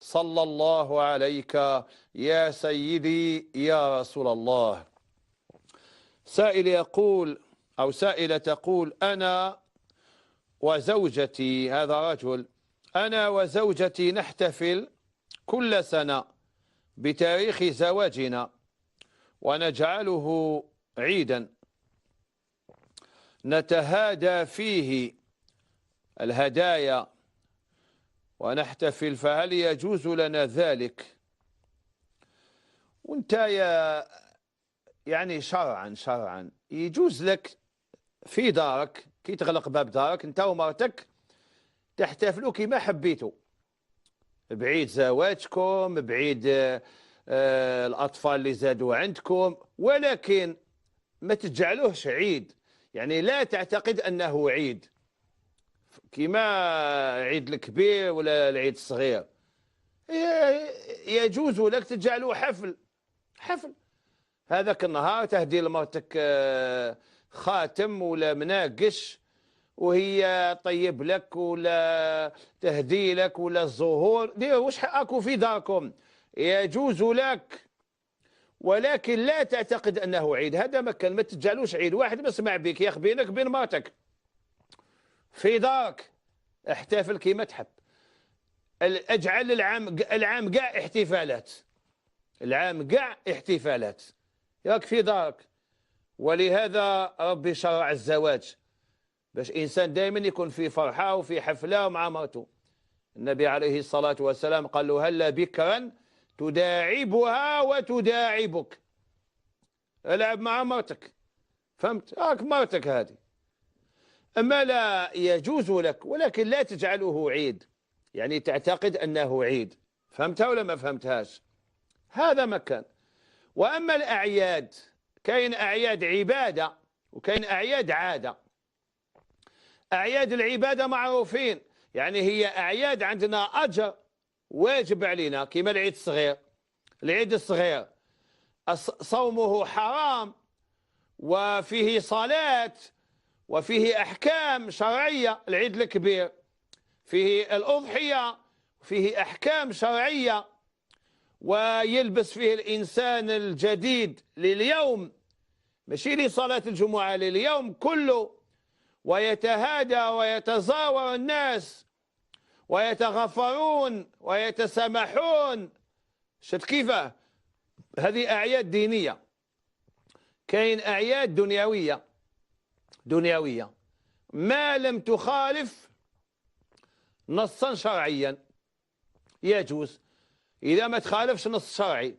صلى الله عليك يا سيدي يا رسول الله. سائل يقول أو سائلة تقول: أنا وزوجتي، هذا رجل، أنا وزوجتي نحتفل كل سنة بتاريخ زواجنا ونجعله عيدا نتهادى فيه الهدايا ونحتفل، فهل يجوز لنا ذلك؟ وانت يعني شرعا يجوز لك في دارك كي تغلق باب دارك انت ومرتك تحتفلوا كما حبيتوا، بعيد زواجكم، بعيد الأطفال اللي زادوا عندكم، ولكن ما تجعلوهش عيد. يعني لا تعتقد أنه عيد كما عيد الكبير ولا العيد الصغير. يجوز لك تجعله حفل هذاك النهار تهدي لمرتك خاتم ولا مناقش وهي طيب لك ولا تهدي لك ولا الزهور، ديروا واش حقكم في داركم، يجوز لك، ولكن لا تعتقد أنه عيد. هذا ما كان، ما تجعلوش عيد. واحد مسمع بك يا أخ بينك بين مرتك في دارك، احتفل كيما تحب، اجعل العام كاع احتفالات، العام كاع احتفالات ياك في دارك. ولهذا ربي شرع الزواج باش إنسان دائما يكون في فرحة وفي حفلة مع مرته. النبي عليه الصلاة والسلام قال له: هلا بكرا تداعبها وتداعبك، العب مع مرتك، فهمت؟ هاك مرتك هذه. أما لا يجوز لك، ولكن لا تجعله عيد، يعني تعتقد أنه عيد. فهمتها ولا ما فهمتهاش؟ هذا مكان. وأما الأعياد، كاين أعياد عبادة وكاين أعياد عادة. أعياد العبادة معروفين، يعني هي أعياد عندنا أجر واجب علينا، كما العيد الصغير. العيد الصغير صومه حرام وفيه صلاة وفيه أحكام شرعية. العيد الكبير فيه الأضحية، فيه أحكام شرعية، ويلبس فيه الإنسان الجديد لليوم، ماشي لصلاة الجمعة، لليوم كله، ويتهادى ويتزاور الناس ويتغفرون ويتسامحون. شفت كيفاه؟ هذه أعياد دينية. كاين أعياد دنيوية ما لم تخالف نصا شرعيا يجوز، إذا ما تخالفش نص شرعي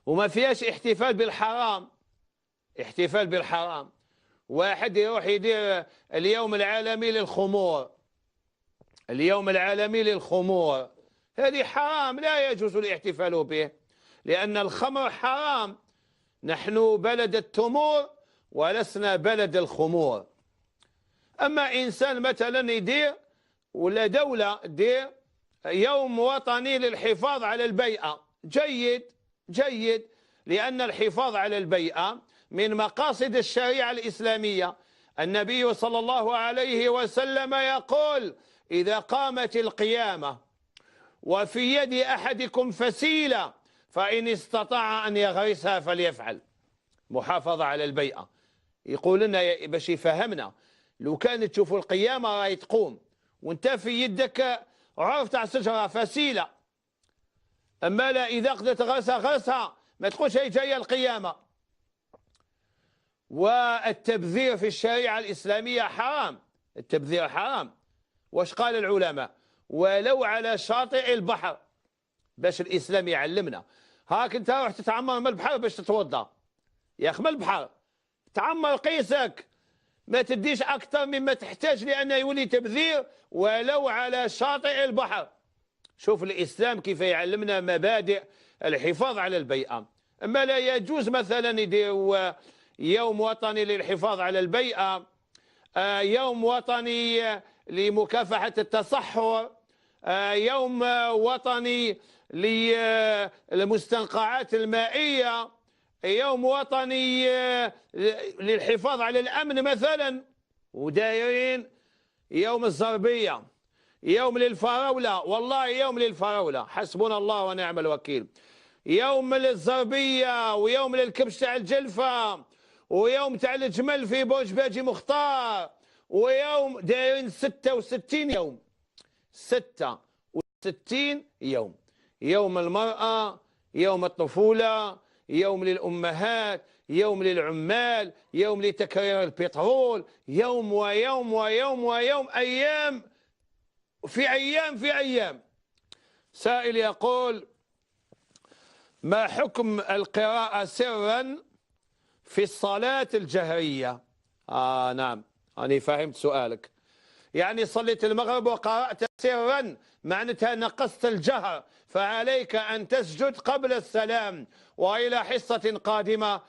وما فيهاش احتفال بالحرام. واحد يروح يدير اليوم العالمي للخمور، هذه حرام، لا يجوز الاحتفال به، لأن الخمر حرام. نحن بلد التمور ولسنا بلد الخمور. أما إنسان مثلا يدير ولا دولة دير يوم وطني للحفاظ على البيئة، جيد، لأن الحفاظ على البيئة من مقاصد الشريعة الإسلامية. النبي صلى الله عليه وسلم يقول: إذا قامت القيامة وفي يد أحدكم فسيلة فإن استطاع أن يغرسها فليفعل. محافظة على البيئة. يقول لنا باش يفهمنا، لو كانت تشوفوا القيامة راهي تقوم وانت في يدك عرف تاع شجرة فسيلة، أما لا، إذا قدرت غرسها ما تقولش هي جاية القيامة. والتبذير في الشريعة الإسلامية حرام، التبذير حرام. واش قال العلماء؟ ولو على شاطئ البحر، باش الإسلام يعلمنا. هاك انت روح تتعمر من البحر باش تتوضا، يا أخي من البحر تعمر قيسك، ما تديش أكثر مما تحتاج، لأنه يولي تبذير ولو على شاطئ البحر. شوف الإسلام كيف يعلمنا مبادئ الحفاظ على البيئة. أما لا يجوز مثلا يديروا يوم وطني للحفاظ على البيئة، يوم وطني لمكافحة التصحر، يوم وطني للمستنقعات المائية، يوم وطني للحفاظ على الأمن مثلا، ودايرين يوم الزربية، يوم للفراولة، والله يوم للفراولة، حسبنا الله ونعم الوكيل. يوم للزربية، ويوم للكبش تاع الجلفة، ويوم تاع الجمل في برج باجي مختار، ويوم دايرين 66 يوم، 66 يوم. يوم المرأة، يوم الطفولة، يوم للأمهات، يوم للعمال، يوم لتكرير البترول، يوم ويوم ويوم ويوم، أيام في أيام في أيام. سائل يقول: ما حكم القراءة سرا في الصلاة الجهرية؟ نعم، أنا فهمت سؤالك. يعني صليت المغرب وقرأت سرا، معناتها نقصت الجهر، فعليك أن تسجد قبل السلام. وإلى حصة قادمة.